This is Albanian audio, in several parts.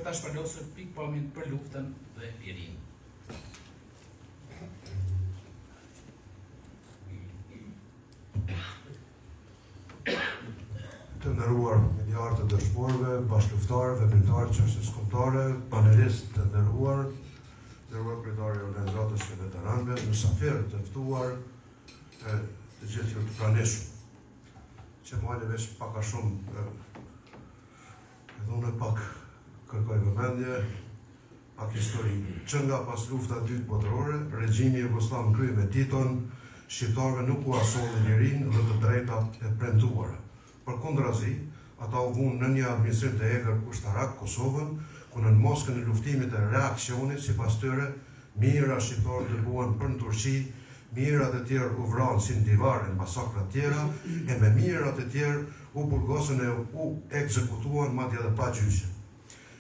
ta shpërndosur pikpamjen për luftën dhe lirinë. Të nderuar miliardë të dëshmorëve, bashkëluftarë, veprimtarë, çështjes kombëtare, panelistë të nderuar, kryetari i organizatës së veteranëve, mysafirë të ftuar, të gjithë ju të pranishëm. Që muajnë veç pak a shumë, edhe unë pak kërkoj vëmendje, pak histori. Që nga pas lufta e dytë botërore, regjimi jugosllav krye me Titon, shqiptarëve nuk u asolli lirinë dhe të drejtat e premtuara. Përkundrazi, ata u vunë në një administrim të egër ushtarak Kosovën, ku në moskën e luftimit e reakcionit, sipas tyre, mijëra shqiptarë dërguan për në Turqi, mijërat e tjerë u vranë si në Divar e masakrat tjera, e me mijërat e tjerë u burgosën e u ekzekutuan madje edhe pa gjyqje.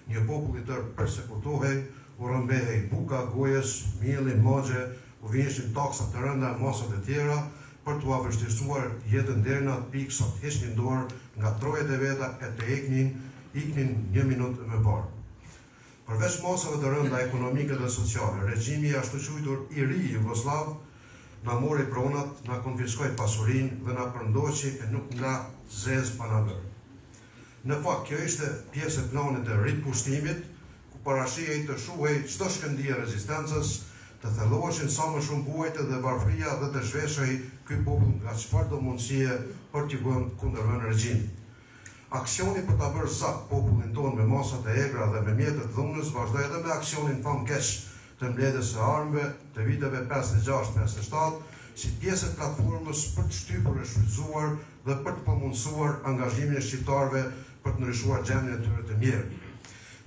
Një popull i tërë persekutohej, u rëmbehej buka, gojes, mielli, mogje, u vjeshin taksat të rënda e masat e tjera, për t'u avështirësuar jetën deri në atë pikë sa të heqnin dorë nga trojet e veta e të iknin një minutë më parë. Përveç masave të rënda ekonomike dhe sociale, regjimi i ashtu quajtur i ri Jugosllav na mori pronat, na konfiskoi pasurinë dhe na përndoqi e nuk nga zez pa na bërë. Në fakt, kjo ishte pjesë e planit të ripushtimit, ku parashihej të shuhej çdo shkëndijë e rezistencës, të thelloheshin sa më shumë buajtë dhe varfëria dhe të zhveshej ky popull nga çfarëdo mundësie për t'i kundërvënë regjimin. Aksioni për ta bërë sak popullin tonë me masat e egra dhe me mjetet dhunës vazhdoi edhe me aksionin famkeq të mbledhjes së armëve të viteve 56-57 si pjesë e platformës për të shtypur e shfrytzuar dhe për të pamundësuar angazhimin e shqiptarëve për të ndryshuar gjendjen e tyre të mirë.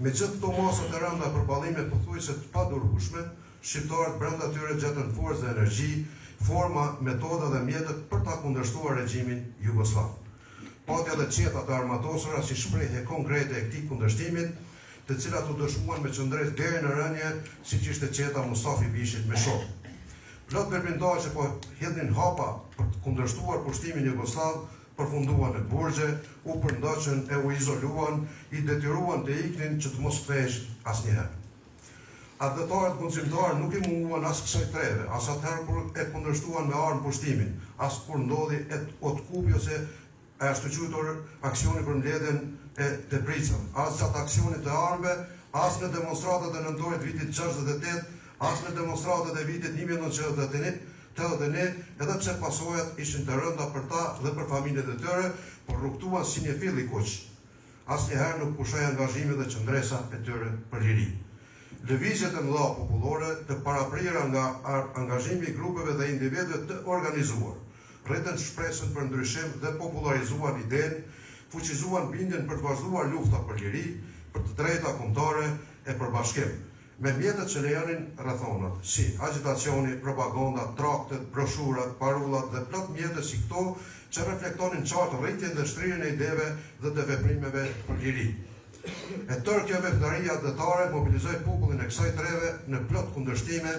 Me gjithë këto masa të rënda përballime pothuajse të padurshme, shqiptarët brenda tyre gjetën forcë dhe energji, forma, metoda dhe mjetet për ta kundërshtuar regjimin jugosllav. Patja dhe qetat e armatosura si shprehje konkrete e këtij kundërshtimit, të cilat u dëshmuan me qëndres deri në rënje, siç ishte qeta Mustafi Bishit me shok. Plot veprimtarë që po hedhin hapa për të kundërshtuar pushtimin jugoslav, përfunduan në burgje, u përndoqën e u izoluan, i detyruan të iknin që të mos kthehesh asnjëherë. Atëtarët kundërshtimtarë nuk i munguan as kësaj treve, as atëherë kur e kundërshtuan me armë pushtimin, as kur ndodhi otkupi ose e ashtu quajtur aksioni për mbledhjen e Tepricën, as gjatë aksionit të armëve, as në demonstratat e nëntorit vitit 68, as në demonstratat e vitit 1981, edhe pse pasojat ishin të rënda për ta dhe për familjet e tyre, por rrugtuan si një fill i kuq. Asnjëherë nuk pushoi angazhimet dhe qëndresa e tyre për liri. Lëvizjet e mëdha popullore të paraprira nga angazhimi i grupeve dhe individëve të organizuar, rritën shpresën për ndryshim dhe popularizuan idenë, fuqizuan bindjen për të vazhduar lufta për liri, për të drejta kombëtare e për bashkim, me mjetet që lejonin rrethonat, si agitacioni, propaganda, traktet, broshurat, parullat dhe plot mjete si këto që reflektonin qartë rritjen dhe shtrirjen e ideve dhe të veprimeve për liri. E tërë kjo veprimtaria detare mobilizoi popullin e kësaj treve në plot kundërshtime,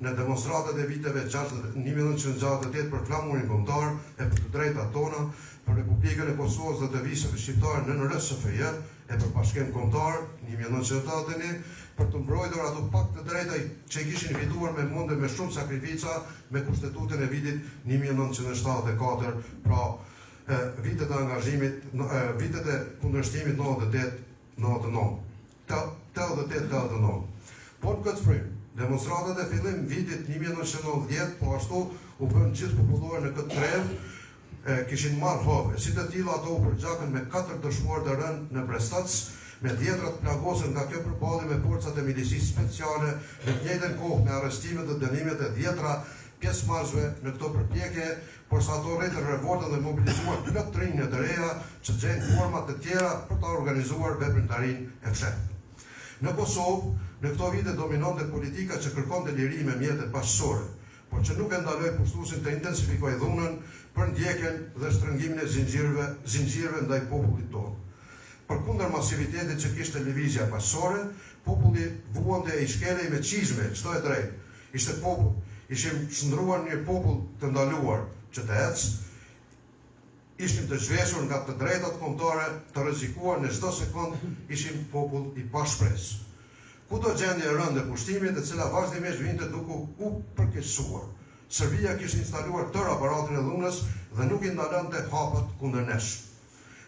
në demonstratat e viteve 1968 për flamurin kombëtar e për të drejtat tona, për Republikën e Kosovës dhe të visave shqiptare në RSFJ, e për bashkim kombëtar 1981, për të mbrojtur ato pak të drejta që i kishin fituar me munde me shumë sakrifica me kushtetutën e vitit 1974, pra vitet e angazhimit, vitet e kundërshtimit 98-99. Por në këtë frymë, demonstratat e fillim vitit 1990, po ashtu u bën gjithë popullore në këtë trevë, kishin marrë hove. Si të tilla ato u përgjakën me 4 dëshmuar të rënë në Brestac, me dhjetrat plagosën nga kjo përballje me forcat e milisisë speciale, në të njëjtën kohë me arrestimet dhe dënimet e dhjetra pjesëmarrësve në këto përpjekje, por sa ato rritën revoltën dhe mobilizuar plot trinjë të reja që gjejnë forma të tjera për ta organizuar veprimtarinë e fshehtë. Në Kosovë, në këto vite dominonte politika që kërkonte liri me mjetet bashkësorë, por që nuk e ndaloi pushtuesin të intensifikojë dhunën për ndjekjen dhe shtrëngimin e zinxhirëve ndaj popullit tonë. Përkundër masivitetit që kishte lëvizja bashkësore, populli vuante e i shkelej me çizme çdo e drejtë. Ishte popull, ishim shndruar një popull të ndaluar që të ecë, ishim të zhveshur nga të drejtat kombëtare, të rrezikuar në çdo sekond, ishim popull i pashpresë. Kudo gjendje e rëndë e pushtimit, e cila vazhdimisht vinte duke u përkeqësuar. Serbia kishte instaluar tërë aparatin e dhunës dhe nuk i ndalonte hapat kundër nesh.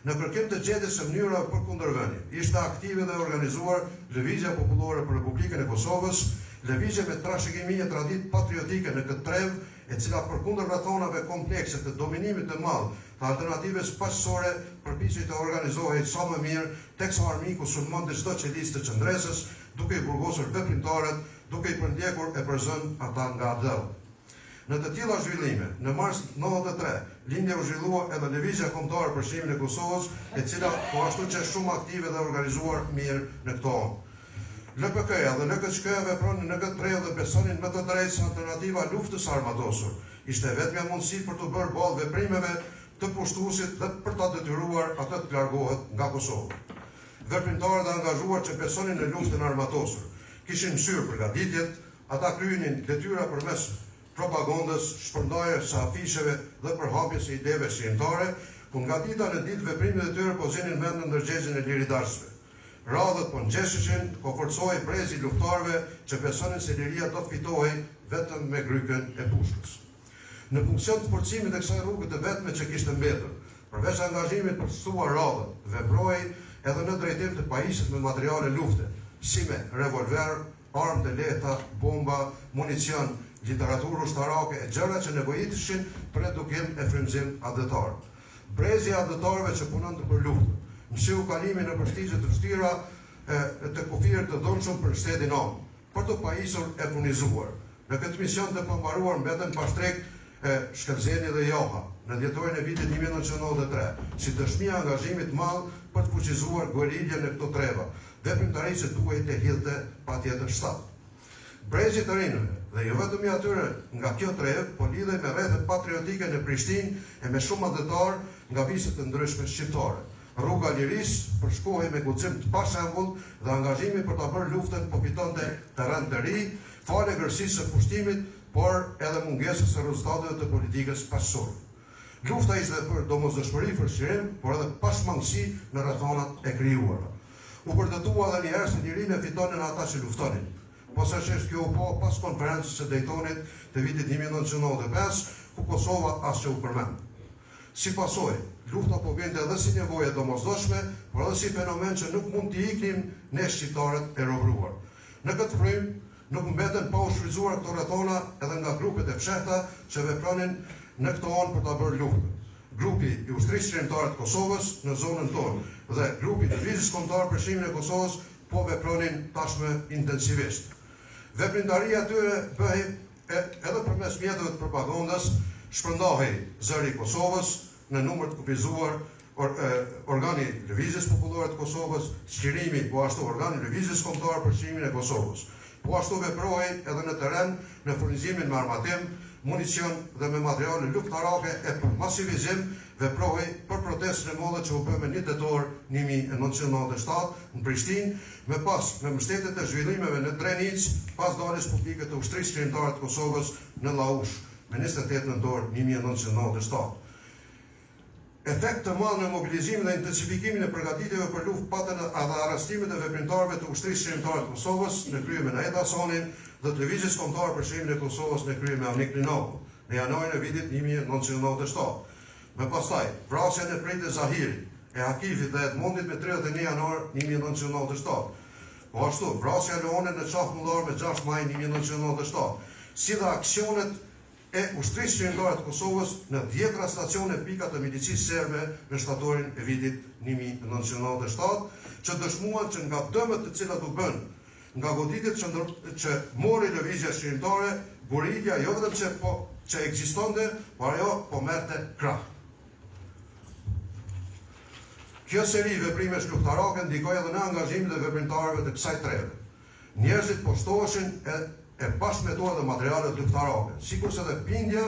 Në kërkim të gjetjes së mënyrave për kundërvënie, ishte aktive dhe organizuar Lëvizja Popullore për Republikën e Kosovës, lëvizje me trashëgimi e traditë patriotike në këtë trevë, e cila përkundër rrethonave komplekse të dominimit të madh të alternativës paqësore përpiqej të organizohej sa më mirë, teksa armiku sulmonte çdo qelistë të qendresës, duke i burgosur veprimtarët, duke i përndjekur e përzën ata nga dëll. Në të tilla zhvillime, në mars 93, lindje u zhvillua edhe lëvizja kombëtare për çlimin e Kosovës, e cila po ashtu që shumë aktive dhe organizuar mirë në këto anë. LPK-ja dhe LKÇK-ja vepronin në këtë trevë dhe besonin me të drejtë se alternativa luftës armatosur ishte vetmja mundësi për të bërë ballë veprimeve të pushtuesit dhe për ta detyruar atë të largohet nga Kosova. Veprimtarët e angazhuar që besonin në luftën armatosur kishin mësyrë përgatitjet, ata kryenin detyra përmes propagandës, shpërndarjes së afisheve dhe përhapjes së ideve shqiptare, ku nga dita në ditë veprimet e tyre po zinin mend në ndërgjegjjen e liridashëve. Radhët po ngjesheshin, po forcohej brezi luftarëve që besonin se liria do të fitohej vetëm me grykën e pushkës. Në funksion të forcimit të kësaj rruge të vetme që kishte mbetur, përveç angazhimit për të shtuar radhët, veprohej edhe në drejtim të pajisjes me materiale lufte, si me revolver, armë të lehta, bomba, municion, literaturë ushtarake e gjëra që nevojiteshin për edukim e frymëzim adëtar. Brezi adëtarëve që punonte për luftë, mësiu kalimin në përshtigje të vështira të kufirë të dhunshëm për shtetin tonë, për të pajisur e furnizuar. Në këtë mision të pambaruar mbeten Pashtrek, Shkëlzeni dhe Joha, në dhjetorin e vitit 1993, si dëshmi e angazhimit madh për të fuqizuar gueriljen në këto treva, veprimtari që duhej të hidhte patjetër shtat. Brezi të rinëve dhe jo vetëm i atyre nga kjo trevë, po lidhej me rrethet patriotike në Prishtinë e me shumë adëtar nga viset të ndryshme shqiptare. Rruga Lirisë përshkohej me guxim të pashembull dhe angazhimi për ta bërë luftën po fitonte terren të ri, fal egërësisë së pushtimit, por edhe mungesës së rezultateve të politikës paqësore. Lufta ishte për domosdoshmëri, fërshirim, por edhe pashmangësi në rrethonat e krijuara. U përdëtua edhe një herë se lirinë e fitonin ata që luftonin. Posaçërisht kjo u po pas konferencës së Daytonit të vitit 1995, ku Kosova as që u përmend. Si pasojë, lufta po vinte edhe si nevojë domosdoshme, por edhe si fenomen që nuk mund t'i iknim ne shqiptarët e robëruar. Në këtë frym, nuk mbeten pa u shfrytzuar këto rrethona edhe nga grupet e fshehta që vepronin në këto anë për ta bërë luftën. Grupi i ushtrisë shkrimtare të Kosovës në zonën tonë dhe grupi i lëvizjes kombëtare për çlimin e Kosovës po vepronin tashmë intensivisht. Veprimtaria e tyre bëhej edhe përmes mjeteve të propagandës, shpërndahej zëri i Kosovës në numër të kufizuar, organi i Lëvizjes Popullore të Kosovës, shqirimi, po ashtu organi i Lëvizjes Kombëtare për çlimin e Kosovës. Po ashtu veprohej edhe në terren në furnizimin me armatim, municion dhe me materiale luftarake e për masivizim, veprohej për protestën e madhe që u bë me 1 tetor 1997 në Prishtinë, me pas në mbështetjet e zhvillimeve në Drenicë, pas daljes publike të ushtrisë shkrimtare të Kosovës në Laush me 28 nëntor 1997. Efekt të madh në mobilizimin dhe intensifikimin e përgatitjeve për luftë patën edhe arrestimet e veprimtarëve të ushtrisë shkrimtare të Kosovës në krye me Naed Hasanin dhe të lëvizjes kombëtare për çlimin e Kosovës në krye me Anik Linokun në janarin e vitit 1997. Me pastaj, vrasjen e Pritë Zahirit, e Hakifit dhe Edmondit me 31 janar 1997. Po ashtu, vrasja e Leonit në Qafmullar me 6 maj 1997, si dhe aksionet e ushtrisë shkrimtare të Kosovës në 10 stacione pika të milicisë serbe në shtatorin e vitit 1997, që dëshmuan që nga dëmet të cilat u bën nga goditjet që mori lëvizja shkrimtare, guerilja jo vetëm që ekzistonte, por ajo po merrte krah. Kjo seri veprimesh luftarake ndikoi edhe në angazhimin e veprimtarëve të kësaj treve. Njerëzit po shtoheshin e bashkëmetuar dhe materialet luftarake, sikurse edhe bindja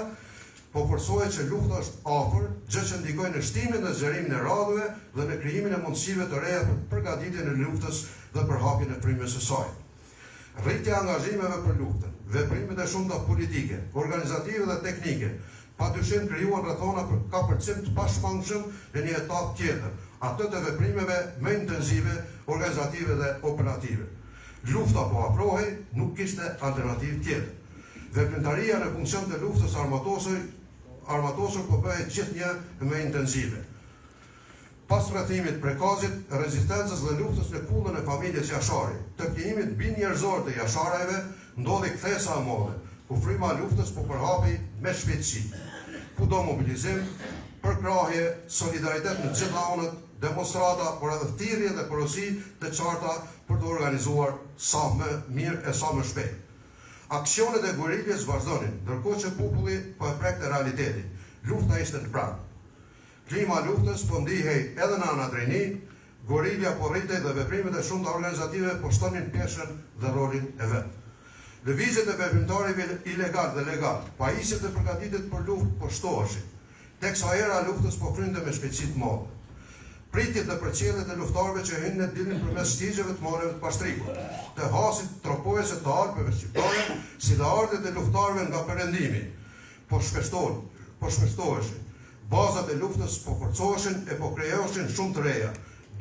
po forcohet që lufta është afër, gjë që ndikoi në shtimin dhe zgjerimin e radhëve dhe në krijimin e mundësive të reja për përgatitjen e luftës dhe përhapjen e frymës së saj. Rritja e angazhimeve për luftën, veprimet e shumta politike, organizative dhe teknike, padyshim krijuan rrethona për kapërcim të pashmangshëm në një etapë tjetër, atë të veprimeve më intensive, organizative dhe operative. Lufta po afrohej, nuk kishte alternativë tjetër. Veprimtaria në funksion të luftës armatosur po bëhet gjithnjë më intensive. Pas rrethimit prekazit, rezistencës dhe luftës në kullën e familjes Jashari, të krijimit mbi njerëzor të Jasharajve, ndodhi kthesa e madhe, ku fryma e luftës po përhapi me shpejtësi. Kudo mobilizim, përkrahje, solidaritet në gjitha anët, demonstrata, por edhe thirrje dhe porosi të qarta për të organizuar sa më mirë e sa më shpejt. Aksionet e gueriljes vazhdonin, ndërkohë që populli po e prekte realitetin. Lufta ishte në pranë. Klima e luftës po ndihej edhe në Anadrini, guerilja po rritej dhe veprimet e shumta organizative po shtonin peshën dhe rolin e vet. Lëvizjet e veprimtarëve ilegal dhe legal, pajisjet e përgatitur për luftë po shtoheshin, teksa era e luftës po krynte me shpejtësi të madhe. Pritjet dhe përcjellet e luftarëve që hynë dilnin përmes stigjeve të marrëve të Pastrikut, të hasit tropojese të Alpeve shqiptare, si dhe ardhet e luftarëve nga perëndimi, po shpeshtoheshin. Bazat e luftës po forcoheshin e po krijoheshin shumë të reja.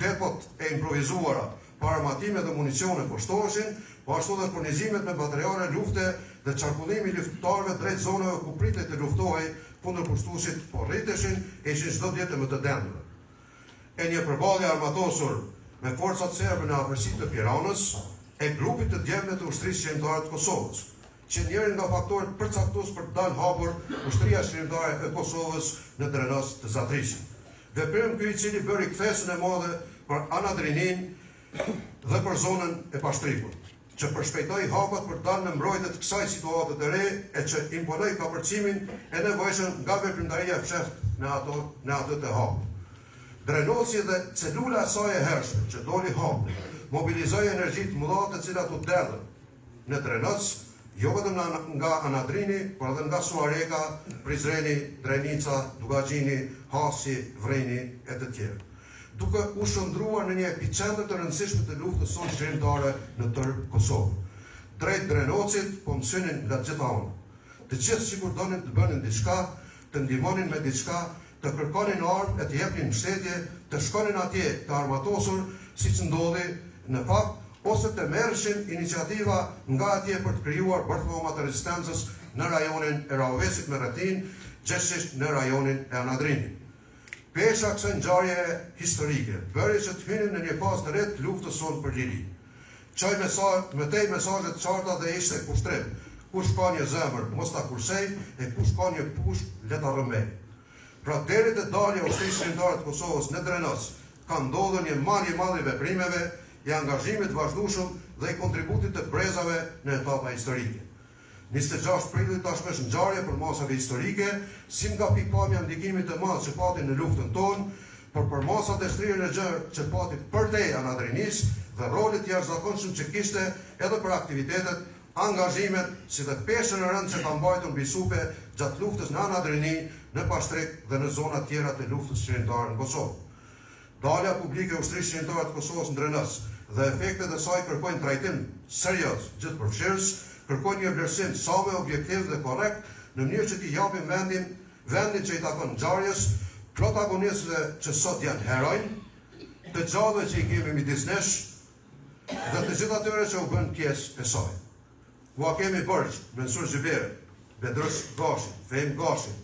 Depot e improvizuara, armatime dhe municione po shtoheshin, po ashtu dhe furnizimet me materiale lufte dhe qarkullimi luftarëve drejt zonave ku pritet të luftohej kundër kushtuesit po rriteshin e ishin çdo ditë më të dendura. E një përballje armatosur me forcat serbe në afërsitë të Tiranës e grupit të djemve të ushtrisë shqiptare të Kosovës, që njëri nga faktorët përcaktues për të dalë hapur ushtria shqiptare e Kosovës në drenos të Zatrisit. Veprim ky i cili bëri kthesën e madhe për Anadrinin dhe për zonën e Pastrikut, që përshpejtoi hapat për të dalë në mbrojtje të kësaj situate të re e që imponoi kapërcimin e nevojshëm nga veprimtaria e fshehtë në atë të hapur. Drenosi dhe celula e saj e hershme, që doli hapur, mobilizoi energji të mëdha të cilat u derdhën në Drenos, jo vetëm nga Anadrini, por edhe nga Suareka, Prizreni, Drenica, Dugaxhini, Hasi, Vreni e të tjerë, duke u shndruar në një epicentër të rëndësishme të luftës sonë shqiptare në tërë Kosovë. Drejt Drenocit po mësynin nga gjitha anë. Të gjithë sikur donin të bënin diçka, të ndihmonin me diçka, të kërkonin armë e të jepnin mbështetje, të shkonin atje të armatosur, siç ndodhi në fakt, ose të merreshin iniciativa nga atje për të krijuar bërthoma të rezistencës në rajonin e Raovesit me rrethin, gjithsesi në rajonin e Anadrinit. Pesha kësaj ngjarje historike bëri që të hynin në një fazë të re të luftës sonë për liri. Çoj metej mesazhe të qarta dhe ishte kushtrim. Kush ka një zemër, mos ta kursej, e kush ka një pushk, le ta rrëmej. Pra deri te dalja e ushtrisë shqiptare të Kosovës në Drenos, ka ndodhur një marrje e madhe veprimeve, i angazhimit vazhdueshëm dhe i kontributit të brezave në etapa historike. 26 prillit tashmë është ngjarje për masave historike, si nga pikpamja ndikimit të madh që patin në luftën tonë, por për masat e shtrirën e gjerë që patit përtej Anadrinis dhe rolit jashtëzakonshëm që kishte edhe për aktivitetet, angazhimet, si dhe peshën e rëndë që ka mbajtur mbi supe gjatë luftës në Anadrini, në Pastrik dhe në zona tjera të luftës shqiptare në Kosovë. Dalja publike e ushtrisë shqiptare të Kosovës në Drenos dhe efektet e saj kërkojnë trajtim serioz, gjithëpërfshirës, kërkojnë një vlerësim sa më objektiv dhe korrekt në mënyrë që t'i japim vendin që i takon ngjarjes, protagonistëve që sot janë herojnë, të gjallëve që i kemi midis nesh dhe të gjithë atyre që u bën pjesë e saj. Ua kemi Bërgj, Mensur Xhiberi, Bedrësh Gashi, Fehim Gashi,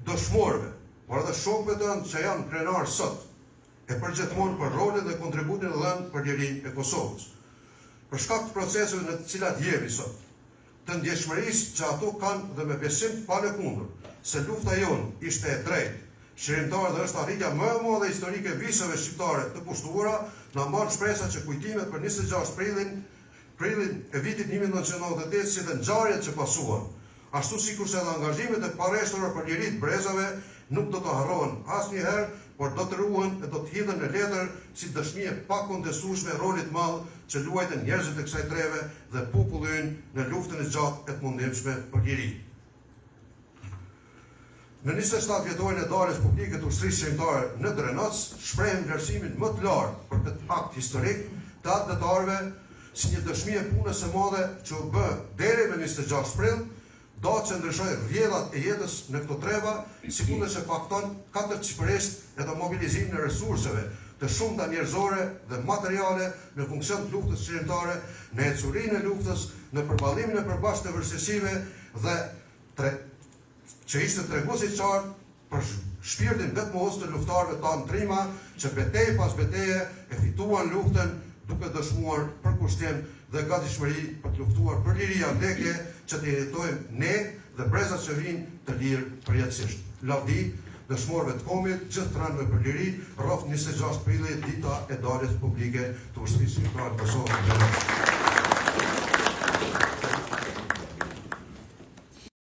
dëshmorëve, por edhe shokëve tënë që janë krenarë sot, e përgjithmonë për rolin dhe kontributin e dhënë për lirinë e Kosovës. Për shkak të proceseve në të cilat jemi sot, të ndjeshmërisë që ato kanë dhe me besim të palëkundur, se lufta jonë ishte e drejtë, shërimtare dhe është arritja më e madhe historike visave shqiptare të kushtuara, na mban shpresa që kujtimet për 26 prillin e vitit 1998 si dhe ngjarjet që pasuan, ashtu sikur se edhe angazhimet e pareshtura për liritë brezave nuk do të harrohen asnjëherë, por do të ruhen e do të hidhen në letër si dëshmi e pakontestueshme e rolit madh që luajtën njerëzit e kësaj treve dhe populli ynë në luftën e gjatë e të mundimshme për liri. Në 27 vjetorin e daljes publike të ushtrisë shqiptare në Drenos, shprehim vlerësimin më të lartë për këtë akt historik të atletarëve si një dëshmi e punës së madhe që u bë deri me 26 prill, do që ndryshoj rrjedhat e jetës në këto treva, sikur që pakton katërcifërisht edhe mobilizimin e resurseve të shumta njerëzore dhe materiale në funksion të luftës shërimtare, në ecurinë e luftës, në përballimin e përbashkët të vështirësive dhe që ishte treguesi qartë për shpirtin vetmos të luftarëve tanë trima, që betejë pas beteje e fituan luftën duke dëshmuar përkushtjen dhe gatishmëri për të luftuar për liria ndeke që të jetojmë ne dhe brezat që vinë të lirë përjetësisht. Lavdi dëshmorëve të komit, gjithë të rëndëve për liri, rroft 26 prilli, dita e daljes publike të ushtrisë shqiptare të Kosovës.